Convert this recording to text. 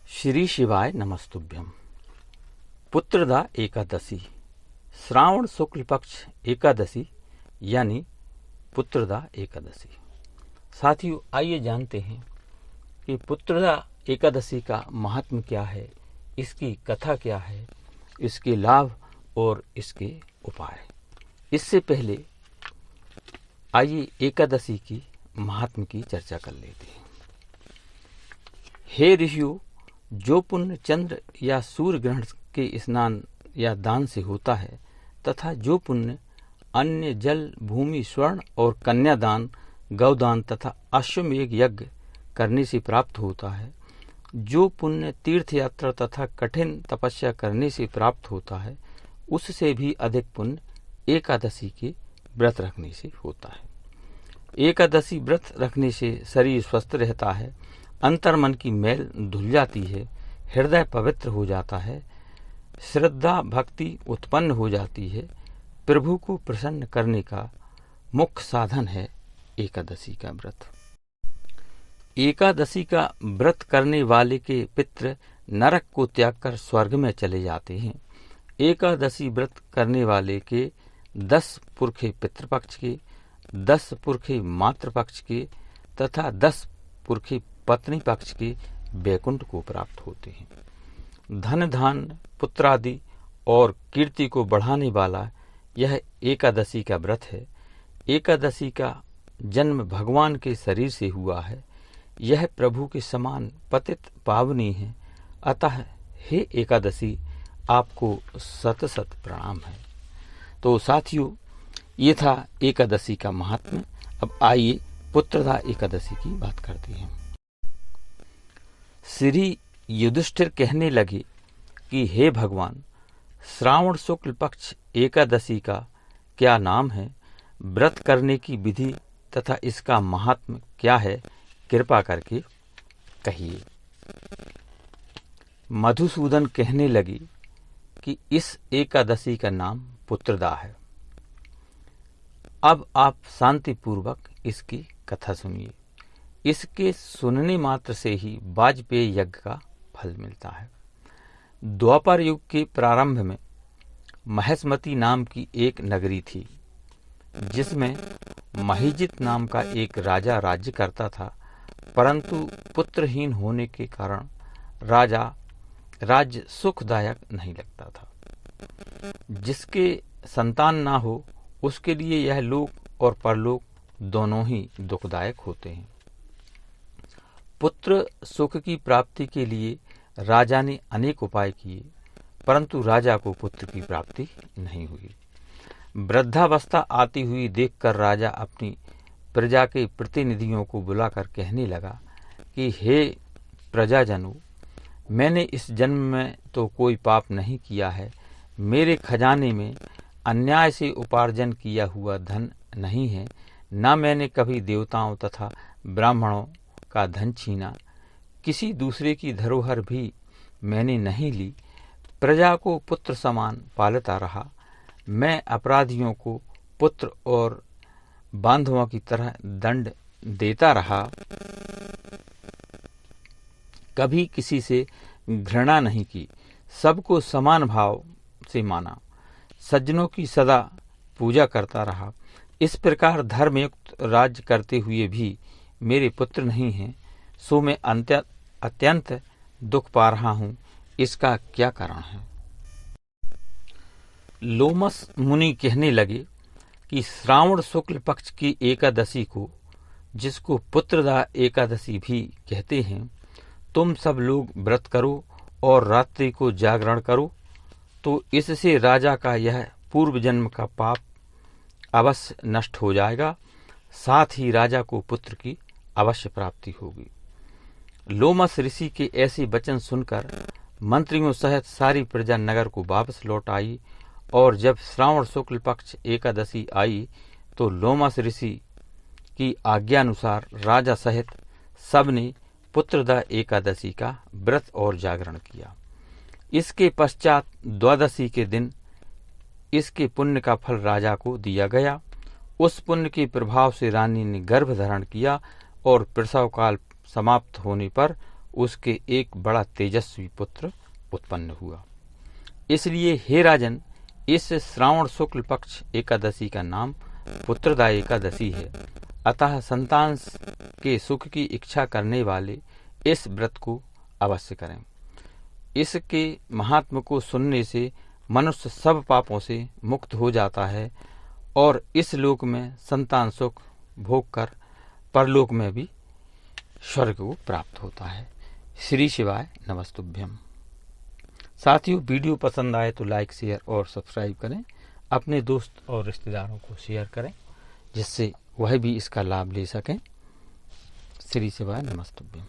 श्री शिवाय नमस्तुभ्यम। पुत्रदा एकादशी, श्रावण शुक्ल पक्ष एकादशी यानी पुत्रदा एकादशी। साथियों, आइए जानते हैं कि पुत्रदा एकादशी का महात्म्य क्या है, इसकी कथा क्या है, इसके लाभ और इसके उपाय। इससे पहले आइए एकादशी की महात्म्य की चर्चा कर लेते हैं। हे ऋषियों, जो पुण्य चंद्र या सूर्य ग्रहण के स्नान या दान से होता है तथा जो पुण्य अन्य जल, भूमि, स्वर्ण और कन्यादान, गौदान तथा अश्वमेध यज्ञ करने से प्राप्त होता है, जो पुण्य तीर्थ यात्रा तथा कठिन तपस्या करने से प्राप्त होता है, उससे भी अधिक पुण्य एकादशी के व्रत रखने से होता है। एकादशी व्रत रखने से शरीर स्वस्थ रहता है, अंतर्मन की मैल धुल जाती है, हृदय पवित्र हो जाता है, श्रद्धा भक्ति उत्पन्न हो जाती है। प्रभु को प्रसन्न करने का मुख्य साधन है एकादशी का व्रत। एकादशी का व्रत करने वाले के पितृ नरक को त्याग कर स्वर्ग में चले जाते हैं। एकादशी व्रत करने वाले के 10 पुरखे पितृपक्ष के, 10 पुरखे मातृपक्ष के तथा 10 पुरखे पत्नी पक्ष के वैकुंठ को प्राप्त होते हैं। धन धान पुत्रादि और कीर्ति को बढ़ाने वाला यह एकादशी का व्रत है। एकादशी का जन्म भगवान के शरीर से हुआ है। यह प्रभु के समान पतित पावनी है। अतः हे एकादशी, आपको सत सत प्रणाम है। तो साथियों, ये था एकादशी का महात्म्य। अब आइए पुत्रदा एकादशी की बात करते हैं। श्री युधिष्ठिर कहने लगे कि हे भगवान, श्रावण शुक्ल पक्ष एकादशी का क्या नाम है, व्रत करने की विधि तथा इसका महात्म्य क्या है, कृपा करके कहिए। मधुसूदन कहने लगे कि इस एकादशी का नाम पुत्रदा है। अब आप शांतिपूर्वक इसकी कथा सुनिए। इसके सुनने मात्र से ही वाजपेय यज्ञ का फल मिलता है। द्वापर युग के प्रारंभ में महेशमती नाम की एक नगरी थी, जिसमें महिजित नाम का एक राजा राज्य करता था। परंतु पुत्रहीन होने के कारण राज्य सुखदायक नहीं लगता था। जिसके संतान ना हो, उसके लिए यह लोक और परलोक दोनों ही दुखदायक होते हैं। पुत्र सुख की प्राप्ति के लिए राजा ने अनेक उपाय किए, परंतु राजा को पुत्र की प्राप्ति नहीं हुई। वृद्धावस्था आती हुई देखकर राजा अपनी प्रजा के प्रतिनिधियों को बुलाकर कहने लगा कि हे प्रजाजनों, मैंने इस जन्म में तो कोई पाप नहीं किया है। मेरे खजाने में अन्याय से उपार्जन किया हुआ धन नहीं है, न मैंने कभी देवताओं तथा ब्राह्मणों का धन छीना। किसी दूसरे की धरोहर भी मैंने नहीं ली। प्रजा को पुत्र समान पालता रहा। मैं अपराधियों को पुत्र और बांधवों की तरह दंड देता रहा। कभी किसी से घृणा नहीं की, सबको समान भाव से माना, सज्जनों की सदा पूजा करता रहा। इस प्रकार धर्मयुक्त राज्य करते हुए भी मेरे पुत्र नहीं हैं, सो मैं अत्यंत दुख पा रहा हूँ। इसका क्या कारण है? लोमस मुनि कहने लगे कि श्रावण शुक्ल पक्ष की एकादशी को, जिसको पुत्रदा एकादशी भी कहते हैं, तुम सब लोग व्रत करो और रात्रि को जागरण करो, तो इससे राजा का यह पूर्व जन्म का पाप अवश्य नष्ट हो जाएगा। साथ ही राजा को पुत्र की अवश्य प्राप्ति होगी। लोमस ऋषि के ऐसे वचन सुनकर मंत्रियों सहित सारी प्रजा नगर को वापस लौट आई, और जब श्रावण शुक्ल पक्ष एकादशी आई तो लोमस ऋषि की आज्ञानुसार राजा सहित सबने पुत्रदा एकादशी का व्रत और जागरण किया। इसके पश्चात द्वादशी के दिन इसके पुण्य का फल राजा को दिया गया। उस पुण्य के प्रभाव से रानी ने गर्भ धारण किया और प्रसव काल समाप्त होने पर उसके एक बड़ा तेजस्वी पुत्र उत्पन्न हुआ। इसलिए हे राजन, इस श्रावण शुक्ल पक्ष एकादशी का नाम पुत्रदा एकादशी है। अतः संतान के सुख की इच्छा करने वाले इस व्रत को अवश्य करें। इसके महात्म को सुनने से मनुष्य सब पापों से मुक्त हो जाता है और इस लोक में संतान सुख भोग कर परलोक में भी स्वर्ग को प्राप्त होता है। श्री शिवाय नमस्तुभ्यम। साथियों, वीडियो पसंद आए तो लाइक, शेयर और सब्सक्राइब करें। अपने दोस्त और रिश्तेदारों को शेयर करें जिससे वह भी इसका लाभ ले सकें। श्री शिवाय नमस्तुभ्यम।